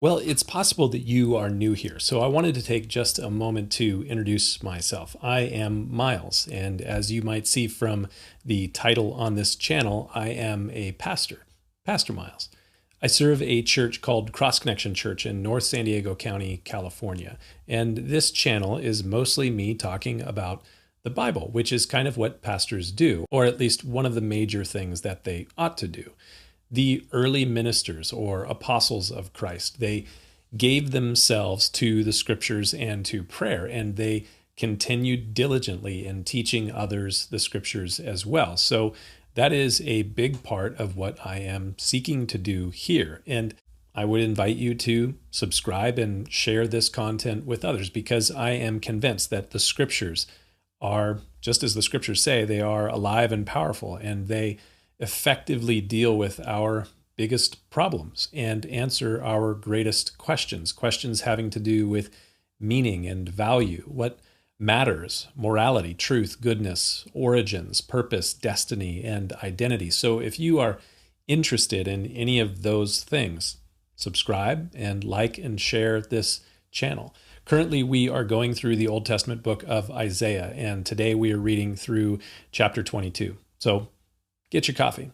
Well, it's possible that you are new here, so I wanted to take just a moment to introduce myself. I am Miles, and as you might see from the title on this channel, I am a pastor, Pastor Miles. I serve a church called Cross Connection Church in North San Diego County, California, and this channel is mostly me talking about the Bible, which is kind of what pastors do, or at least one of the major things that they ought to do. The early ministers or apostles of Christ, they gave themselves to the scriptures and to prayer, and they continued diligently in teaching others the scriptures as well. So that is a big part of what I am seeking to do here. And I would invite you to subscribe and share this content with others, because I am convinced that the scriptures are, just as the scriptures say, they are alive and powerful, and they effectively deal with our biggest problems and answer our greatest questions having to do with meaning and value, what matters, morality, truth, goodness, origins, purpose, destiny, and identity. So if you are interested in any of those things, subscribe and like and share this channel. Currently, we are going through the Old Testament book of Isaiah, and today we are reading through chapter 22. So get your coffee.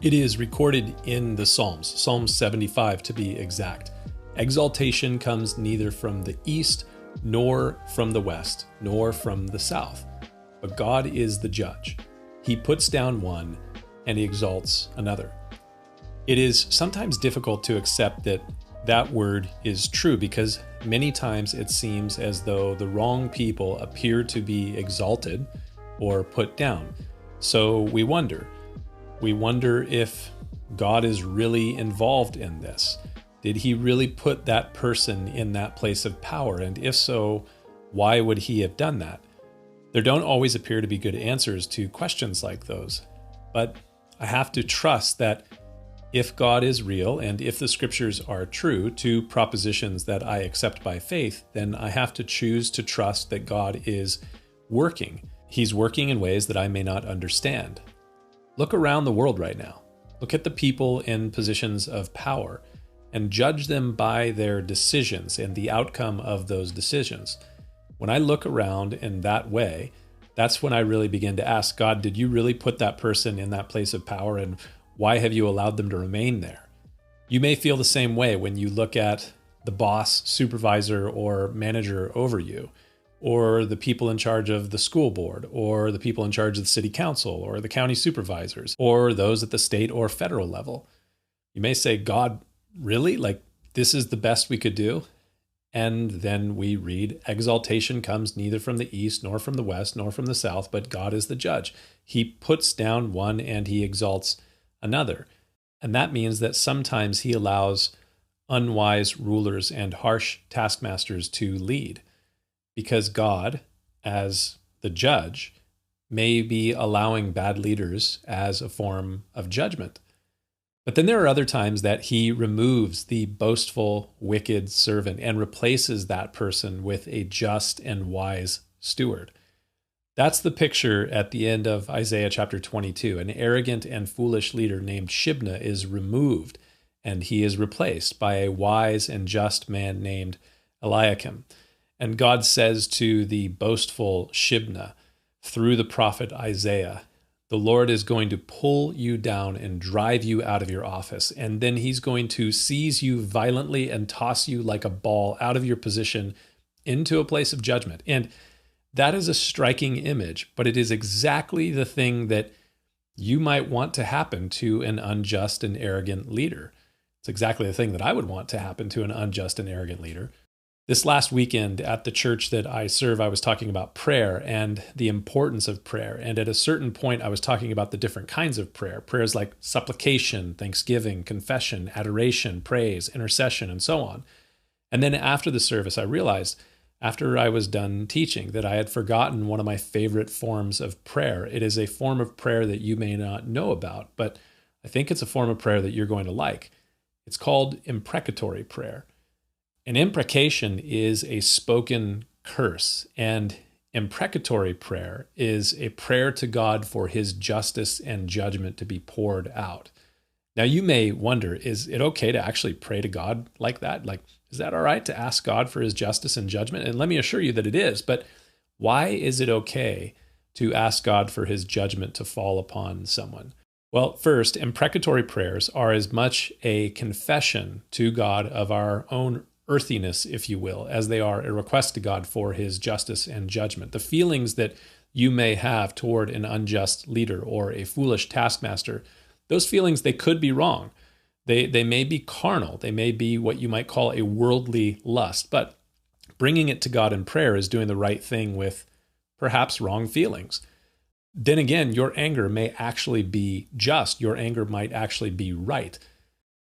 It is recorded in the Psalms, Psalm 75 to be exact. Exaltation comes neither from the east, nor from the west, nor from the south. But God is the judge. He puts down one and he exalts another. It is sometimes difficult to accept that that word is true, because many times it seems as though the wrong people appear to be exalted or put down. So we wonder if God is really involved in this. Did he really put that person in that place of power? And if so, why would he have done that? There don't always appear to be good answers to questions like those. But I have to trust that if God is real and if the scriptures are true, two propositions that I accept by faith, then I have to choose to trust that God is working. He's working in ways that I may not understand. Look around the world right now. Look at the people in positions of power and judge them by their decisions and the outcome of those decisions. When I look around in that way, that's when I really begin to ask, God, did you really put that person in that place of power, and why have you allowed them to remain there? You may feel the same way when you look at the boss, supervisor, or manager over you, or the people in charge of the school board, or the people in charge of the city council, or the county supervisors, or those at the state or federal level. You may say, God, really? Like, this is the best we could do? And then we read, exaltation comes neither from the east, nor from the west, nor from the south, but God is the judge. He puts down one and he exalts another. And that means that sometimes he allows unwise rulers and harsh taskmasters to lead, because God, as the judge, may be allowing bad leaders as a form of judgment. But then there are other times that he removes the boastful, wicked servant and replaces that person with a just and wise steward. That's the picture at the end of Isaiah chapter 22. An arrogant and foolish leader named Shibna is removed, and he is replaced by a wise and just man named Eliakim. And God says to the boastful Shibna through the prophet Isaiah, the Lord is going to pull you down and drive you out of your office, and then he's going to seize you violently and toss you like a ball out of your position into a place of judgment. And that is a striking image, but it is exactly the thing that you might want to happen to an unjust and arrogant leader. It's exactly the thing that I would want to happen to an unjust and arrogant leader. This last weekend at the church that I serve, I was talking about prayer and the importance of prayer. And at a certain point, I was talking about the different kinds of prayer. Prayers like supplication, thanksgiving, confession, adoration, praise, intercession, and so on. And then after the service, I realized after I was done teaching that I had forgotten one of my favorite forms of prayer. It is a form of prayer that you may not know about, but I think it's a form of prayer that you're going to like. It's called imprecatory prayer. An imprecation is a spoken curse, and imprecatory prayer is a prayer to God for his justice and judgment to be poured out. Now, you may wonder, is it okay to actually pray to God like that? Like, is that all right to ask God for his justice and judgment? And let me assure you that it is. But why is it okay to ask God for his judgment to fall upon someone? Well, first, imprecatory prayers are as much a confession to God of our own earthiness, if you will, as they are a request to God for his justice and judgment. The feelings that you may have toward an unjust leader or a foolish taskmaster, those feelings, they could be wrong. They may be carnal. They may be what you might call a worldly lust. But bringing it to God in prayer is doing the right thing with perhaps wrong feelings. Then again, your anger may actually be just. Your anger might actually be right.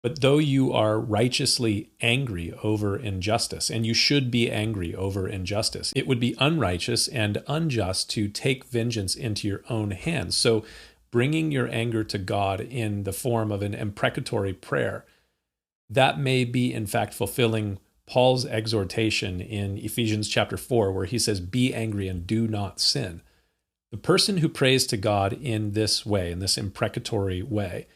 But though you are righteously angry over injustice, and you should be angry over injustice, it would be unrighteous and unjust to take vengeance into your own hands. So bringing your anger to God in the form of an imprecatory prayer, that may be in fact fulfilling Paul's exhortation in Ephesians chapter 4, where he says, "Be angry and do not sin." The person who prays to God in this way, in this imprecatory way,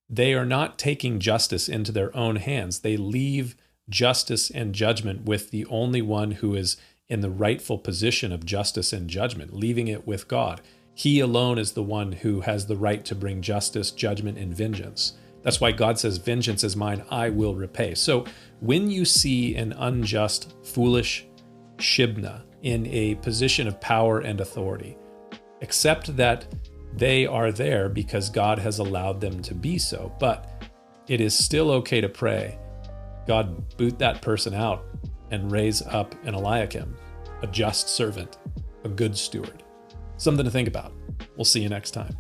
they are not taking justice into their own hands. They leave justice and judgment with the only one who is in the rightful position of justice and judgment, leaving it with God. He alone is the one who has the right to bring justice, judgment, and vengeance. That's why God says, "Vengeance is mine, I will repay." So when you see an unjust, foolish Shibna in a position of power and authority, accept that they are there because God has allowed them to be so. But it is still okay to pray, God, boot that person out and raise up an Eliakim, a just servant, a good steward. Something to think about. We'll see you next time.